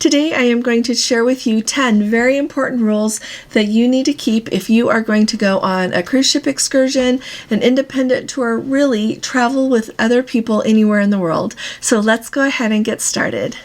Today I am going to share with you 10 very important rules that you need to keep if you are going to go on a cruise ship excursion, an independent tour, really travel with other people anywhere in the world. So let's go ahead and get started.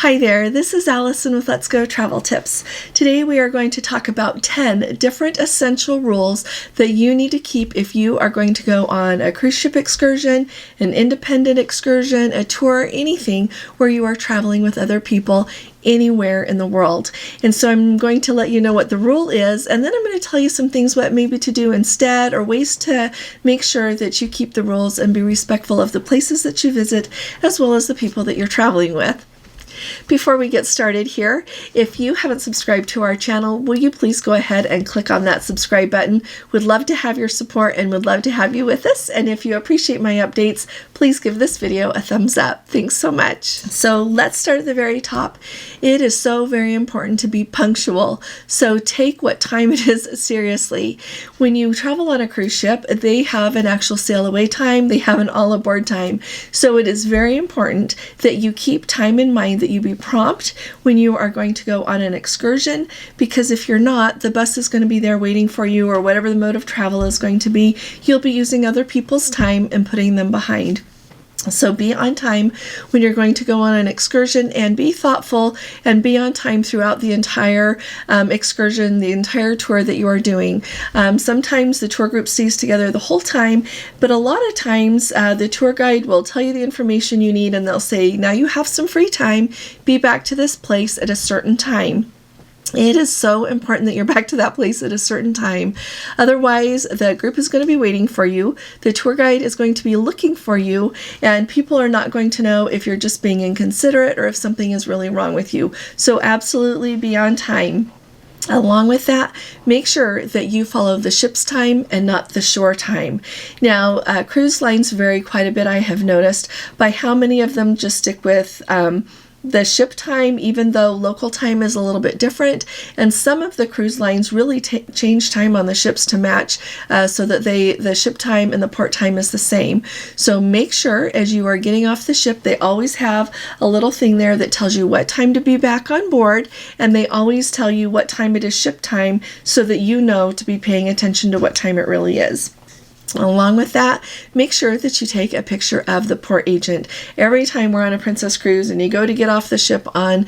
Hi there, this is Allison with Let's Go Travel Tips. Today we are going to talk about 10 different essential rules that you need to keep if you are going to go on a cruise ship excursion, an independent excursion, a tour, anything where you are traveling with other people anywhere in the world. And so I'm going to let you know what the rule is, and then I'm going to tell you some things what maybe to do instead, or ways to make sure that you keep the rules and be respectful of the places that you visit as well as the people that you're traveling with. Before we get started here, if you haven't subscribed to our channel, will you please go ahead and click on that subscribe button? Would love to have your support and would love to have you with us. And if you appreciate my updates, please give this video a thumbs up. Thanks so much. So let's start at the very top. It is so very important to be punctual. So take what time it is seriously. When you travel on a cruise ship, they have an actual sail away time. They have an all aboard time. So it is very important that you keep time in mind, that you be prompt when you are going to go on an excursion, because if you're not, the bus is going to be there waiting for you, or whatever the mode of travel is going to be, you'll be using other people's time and putting them behind. So be on time when you're going to go on an excursion, and be thoughtful and be on time throughout the entire excursion, the entire tour that you are doing. Sometimes the tour group stays together the whole time, but a lot of times the tour guide will tell you the information you need, and they'll say, now you have some free time, be back to this place at a certain time. It is so important that you're back to that place at a certain time. Otherwise, the group is going to be waiting for you. The tour guide is going to be looking for you, and people are not going to know if you're just being inconsiderate or if something is really wrong with you. So absolutely be on time. Along with that, make sure that you follow the ship's time and not the shore time. Now, cruise lines vary quite a bit, I have noticed, by how many of them just stick with the ship time, even though local time is a little bit different. And some of the cruise lines really change time on the ships to match so that the ship time and the port time is the same. So make sure as you are getting off the ship, they always have a little thing there that tells you what time to be back on board, and they always tell you what time it is ship time so that you know to be paying attention to what time it really is. Along with that, make sure that you take a picture of the port agent. Every time we're on a Princess cruise and you go to get off the ship on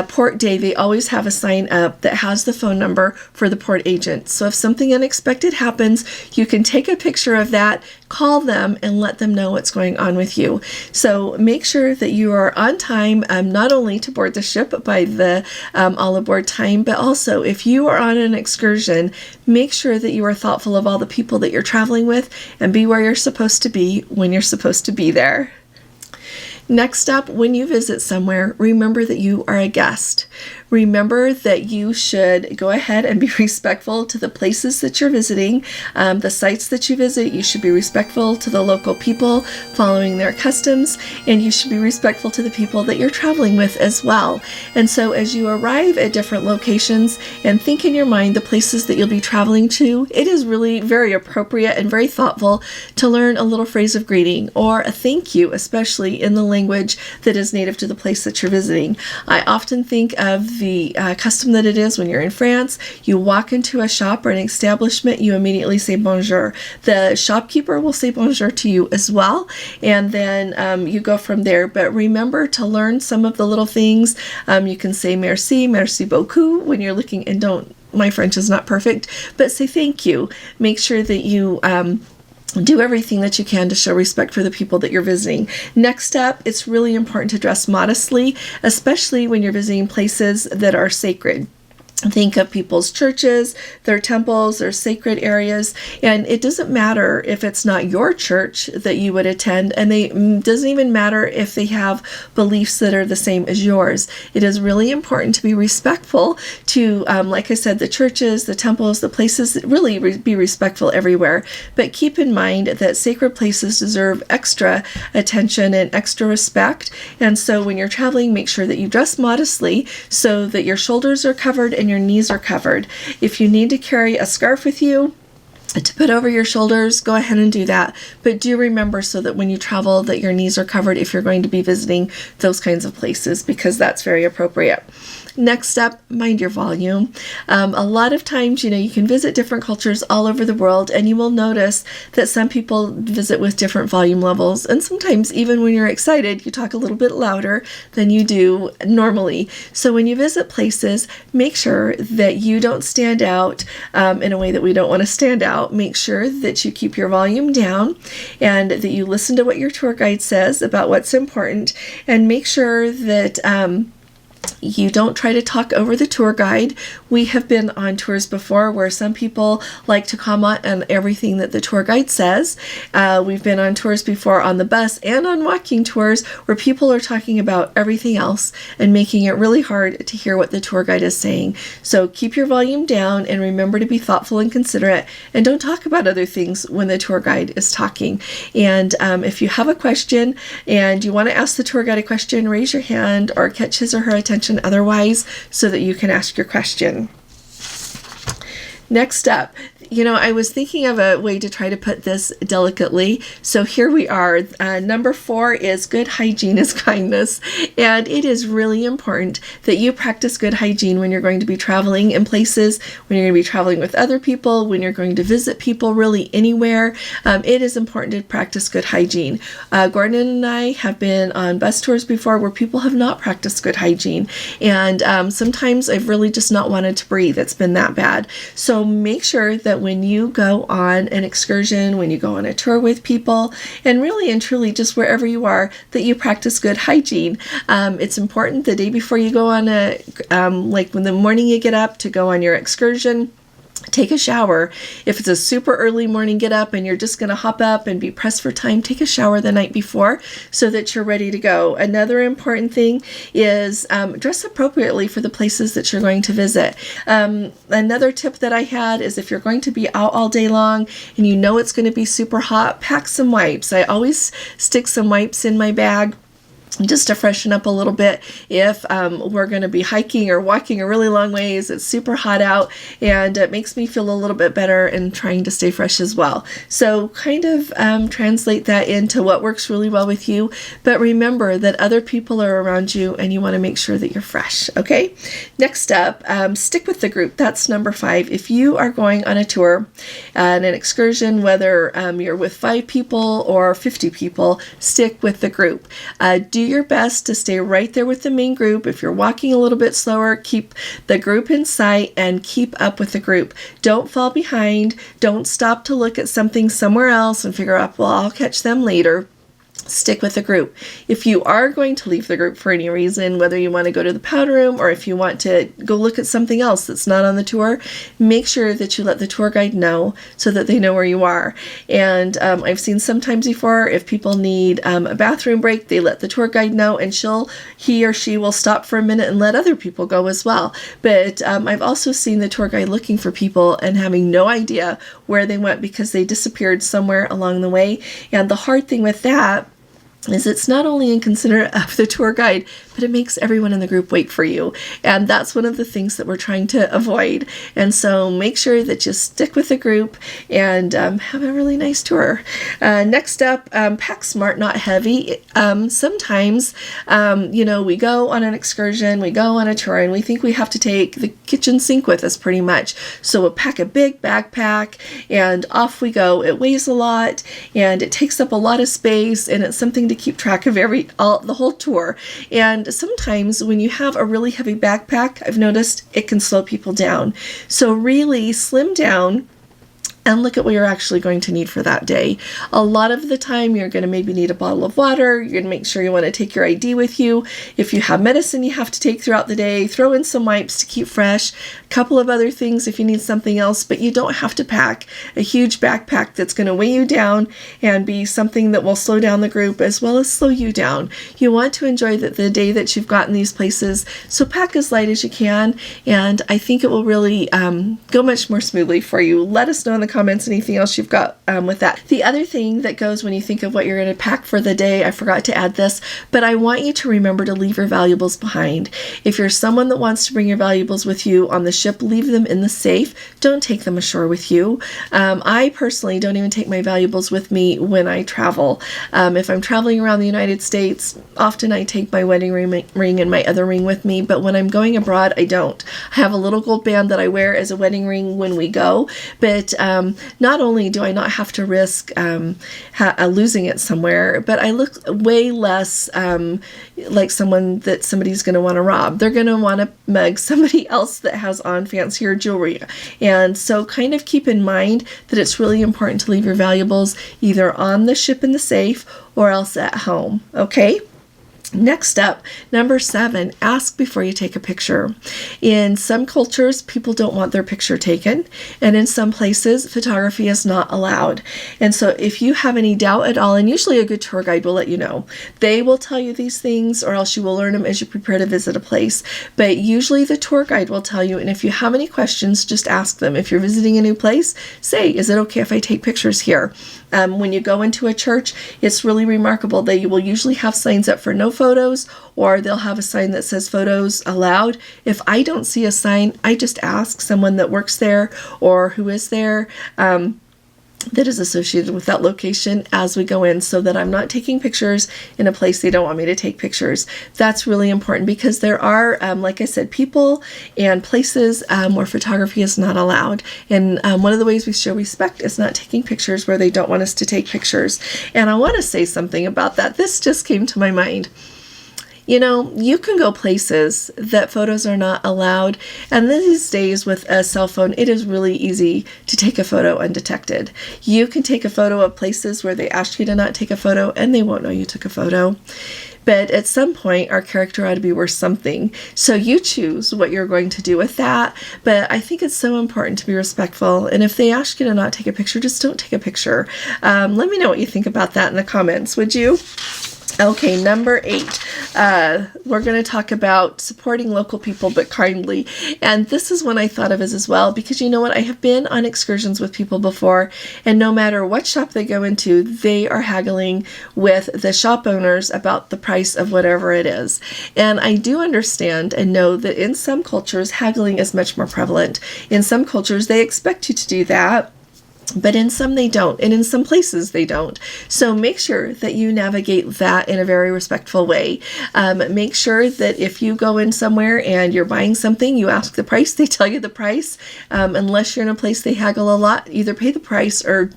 port day, they always have a sign up that has the phone number for the port agent. So if something unexpected happens, you can take a picture of that, call them, and let them know what's going on with you. So make sure that you are on time, not only to board the ship by the all aboard time, but also if you are on an excursion, make sure that you are thoughtful of all the people that you're traveling with, and be where you're supposed to be when you're supposed to be there. Next up, when you visit somewhere, remember that you are a guest. Remember that you should go ahead and be respectful to the places that you're visiting, the sites that you visit. You should be respectful to the local people, following their customs, and you should be respectful to the people that you're traveling with as well. And so as you arrive at different locations and think in your mind the places that you'll be traveling to, it is really very appropriate and very thoughtful to learn a little phrase of greeting or a thank you, especially in the language that is native to the place that you're visiting. I often think of the custom that it is when you're in France. You walk into a shop or an establishment, you immediately say bonjour. The shopkeeper will say bonjour to you as well, and then you go from there. But remember to learn some of the little things. You can say merci, merci beaucoup when you're looking, and my French is not perfect, but say thank you. Make sure that you do everything that you can to show respect for the people that you're visiting. Next up, it's really important to dress modestly, especially when you're visiting places that are sacred. Think of people's churches, their temples, their sacred areas, and it doesn't matter if it's not your church that you would attend, and it doesn't even matter if they have beliefs that are the same as yours. It is really important to be respectful to, like I said, the churches, the temples, the places, really be respectful everywhere. But keep in mind that sacred places deserve extra attention and extra respect, and so when you're traveling, make sure that you dress modestly so that your shoulders are covered and your knees are covered. If you need to carry a scarf with you to put over your shoulders, go ahead and do that. But do remember so that when you travel that your knees are covered if you're going to be visiting those kinds of places, because that's very appropriate. Next up, mind your volume. A lot of times, you can visit different cultures all over the world, and you will notice that some people visit with different volume levels. And sometimes, even when you're excited, you talk a little bit louder than you do normally. So when you visit places, make sure that you don't stand out in a way that we don't want to stand out. Make sure that you keep your volume down and that you listen to what your tour guide says about what's important, and make sure that you don't try to talk over the tour guide. We have been on tours before where some people like to comment on everything that the tour guide says. We've been on tours before on the bus and on walking tours where people are talking about everything else and making it really hard to hear what the tour guide is saying. So keep your volume down and remember to be thoughtful and considerate, and don't talk about other things when the tour guide is talking. And if you have a question and you want to ask the tour guide a question, raise your hand or catch his or her attention otherwise so that you can ask your question. Next up, I was thinking of a way to try to put this delicately. So here we are. Number 4 is good hygiene is kindness. And it is really important that you practice good hygiene when you're going to be traveling in places, when you're going to be traveling with other people, when you're going to visit people, really anywhere. It is important to practice good hygiene. Gordon and I have been on bus tours before where people have not practiced good hygiene. And sometimes I've really just not wanted to breathe. It's been that bad. So make sure that when you go on an excursion, when you go on a tour with people, and really and truly just wherever you are, that you practice good hygiene. It's important the day before you go on like when the morning you get up to go on your excursion, take a shower. If it's a super early morning get up and you're just going to hop up and be pressed for time, take a shower the night before so that you're ready to go. Another important thing is dress appropriately for the places that you're going to visit. Another tip that I had is if you're going to be out all day long and you know it's going to be super hot, pack some wipes. I always stick some wipes in my bag just to freshen up a little bit if we're going to be hiking or walking a really long ways. It's super hot out and it makes me feel a little bit better and trying to stay fresh as well. So kind of translate that into what works really well with you, but remember that other people are around you and you want to make sure that you're fresh, okay? Next up, stick with the group. That's number 5. If you are going on a tour and an excursion, whether you're with 5 people or 50 people, stick with the group. Do your best to stay right there with the main group. If you're walking a little bit slower, keep the group in sight and keep up with the group. Don't fall behind. Don't stop to look at something somewhere else and figure out, well, I'll catch them later. Stick with the group. If you are going to leave the group for any reason, whether you want to go to the powder room or if you want to go look at something else that's not on the tour, make sure that you let the tour guide know so that they know where you are. And I've seen sometimes before if people need a bathroom break, they let the tour guide know and he or she will stop for a minute and let other people go as well. But I've also seen the tour guide looking for people and having no idea where they went because they disappeared somewhere along the way. And the hard thing with that is it's not only inconsiderate of the tour guide, but it makes everyone in the group wait for you. And that's one of the things that we're trying to avoid. And so make sure that you stick with the group and have a really nice tour. Next up, pack smart, not heavy. Sometimes, we go on an excursion, we go on a tour, and we think we have to take the kitchen sink with us pretty much. So we'll pack a big backpack and off we go. It weighs a lot and it takes up a lot of space, and it's something to keep track of the whole tour. And sometimes when you have a really heavy backpack, I've noticed it can slow people down. So really slim down. and look at what you're actually going to need for that day. A lot of the time, you're going to maybe need a bottle of water. You're going to make sure you want to take your ID with you. If you have medicine you have to take throughout the day, throw in some wipes to keep fresh, a couple of other things if you need something else, but you don't have to pack a huge backpack that's going to weigh you down and be something that will slow down the group as well as slow you down. You want to enjoy the day that you've got in these places, so pack as light as you can, and I think it will really go much more smoothly for you. Let us know in the comments anything else you've got with that. The other thing that goes when you think of what you're going to pack for the day, I forgot to add this, but I want you to remember to leave your valuables behind. If you're someone that wants to bring your valuables with you on the ship, leave them in the safe. Don't take them ashore with you. I personally don't even take my valuables with me when I travel. If I'm traveling around the United States, often I take my wedding ring and my other ring with me, but when I'm going abroad, I don't. I have a little gold band that I wear as a wedding ring when we go, but not only do I not have to risk losing it somewhere, but I look way less like someone that somebody's going to want to rob. They're going to want to mug somebody else that has on fancier jewelry. And so kind of keep in mind that it's really important to leave your valuables either on the ship in the safe or else at home, okay? Next up, number 7, ask before you take a picture. In some cultures, people don't want their picture taken, and in some places, photography is not allowed. And so if you have any doubt at all, and usually a good tour guide will let you know, they will tell you these things, or else you will learn them as you prepare to visit a place. But usually the tour guide will tell you, and if you have any questions, just ask them. If you're visiting a new place, say, is it okay if I take pictures here? When you go into a church, it's really remarkable. They will usually have signs up for no photos, or they'll have a sign that says photos allowed. If I don't see a sign, I just ask someone that works there or who is there that is associated with that location as we go in, so that I'm not taking pictures in a place they don't want me to take pictures. That's really important because there are, like I said, people and places where photography is not allowed. And one of the ways we show respect is not taking pictures where they don't want us to take pictures. And I want to say something about that. This just came to my mind. You know, you can go places that photos are not allowed, and these days with a cell phone, it is really easy to take a photo undetected. You can take a photo of places where they ask you to not take a photo, and they won't know you took a photo. But at some point, our character ought to be worth something. So you choose what you're going to do with that. But I think it's so important to be respectful. And if they ask you to not take a picture, just don't take a picture. Let me know what you think about that in the comments, would you? Okay, number 8, we're going to talk about supporting local people but kindly. And this is one I thought of as well, because you know what? I have been on excursions with people before, and no matter what shop they go into, they are haggling with the shop owners about the price of whatever it is. And I do understand and know that in some cultures, haggling is much more prevalent. In some cultures, they expect you to do that. But in some they don't, and in some places they don't. So make sure that you navigate that in a very respectful way. Make sure that if you go in somewhere and you're buying something, you ask the price, they tell you the price. Unless you're in a place they haggle a lot, either pay the price or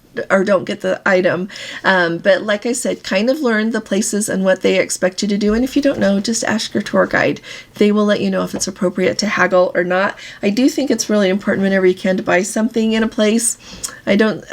don't get the item. But like I said, kind of learn the places and what they expect you to do. And if you don't know, just ask your tour guide. They will let you know if it's appropriate to haggle or not. I do think it's really important whenever you can to buy something in a place. I don't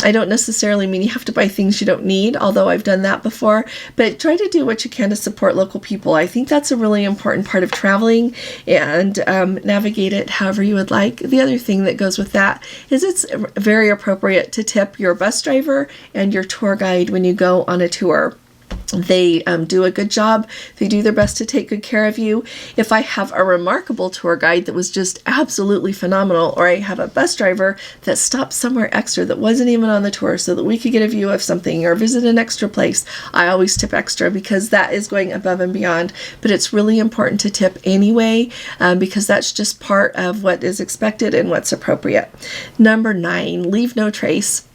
necessarily mean you have to buy things you don't need, although I've done that before, but try to do what you can to support local people. I think that's a really important part of traveling, and navigate it however you would like. The other thing that goes with that is it's very appropriate to tip your bus driver and your tour guide when you go on a tour. They do a good job. They do their best to take good care of you. If I have a remarkable tour guide that was just absolutely phenomenal, or I have a bus driver that stopped somewhere extra that wasn't even on the tour so that we could get a view of something or visit an extra place, I always tip extra because that is going above and beyond. But it's really important to tip anyway because that's just part of what is expected and what's appropriate. Number 9, leave no trace.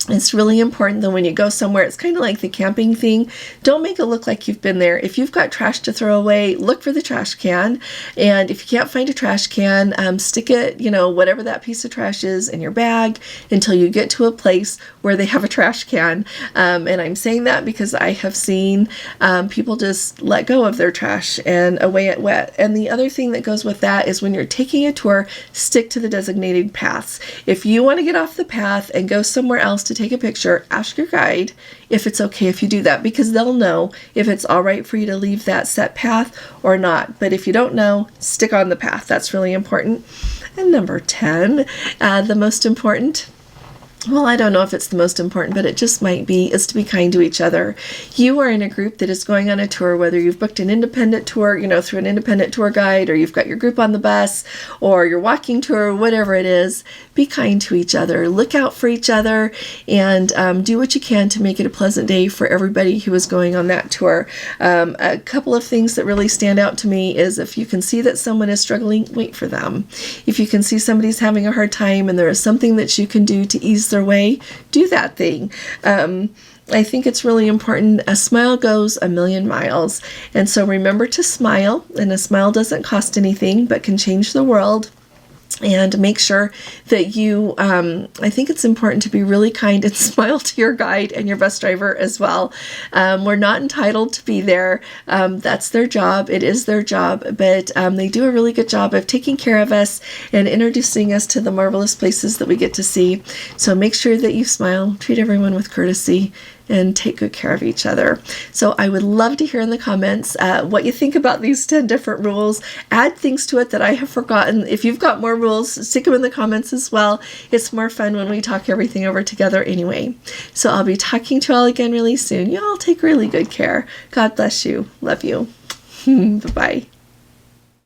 It's really important that when you go somewhere, it's kind of like the camping thing. Don't make it look like you've been there. If you've got trash to throw away, look for the trash can. And if you can't find a trash can, stick it, whatever that piece of trash is, in your bag until you get to a place where they have a trash can. And I'm saying that because I have seen people just let go of their trash and away it went. And the other thing that goes with that is when you're taking a tour, stick to the designated paths. If you want to get off the path and go somewhere else to take a picture, ask your guide if it's okay if you do that, because they'll know if it's all right for you to leave that set path or not. But if you don't know, stick on the path. That's really important. And number 10, the most important, well, I don't know if it's the most important, but it just might be, is to be kind to each other. You are in a group that is going on a tour, whether you've booked an independent tour, through an independent tour guide, or you've got your group on the bus, or your walking tour, whatever it is. Be kind to each other. Look out for each other, and do what you can to make it a pleasant day for everybody who is going on that tour. A couple of things that really stand out to me is if you can see that someone is struggling, wait for them. If you can see somebody's having a hard time and there is something that you can do to ease their way, do that thing. I think it's really important. A smile goes a million miles. And so remember to smile, and a smile doesn't cost anything but can change the world. And make sure that you, I think it's important to be really kind and smile to your guide and your bus driver as well. We're not entitled to be there. That's their job. It is their job, but they do a really good job of taking care of us and introducing us to the marvelous places that we get to see. So make sure that you smile, treat everyone with courtesy, and take good care of each other. So I would love to hear in the comments what you think about these 10 different rules. Add things to it that I have forgotten. If you've got more rules, stick them in the comments as well. It's more fun when we talk everything over together anyway. So I'll be talking to you all again really soon. You all take really good care. God bless you. Love you. Bye-bye.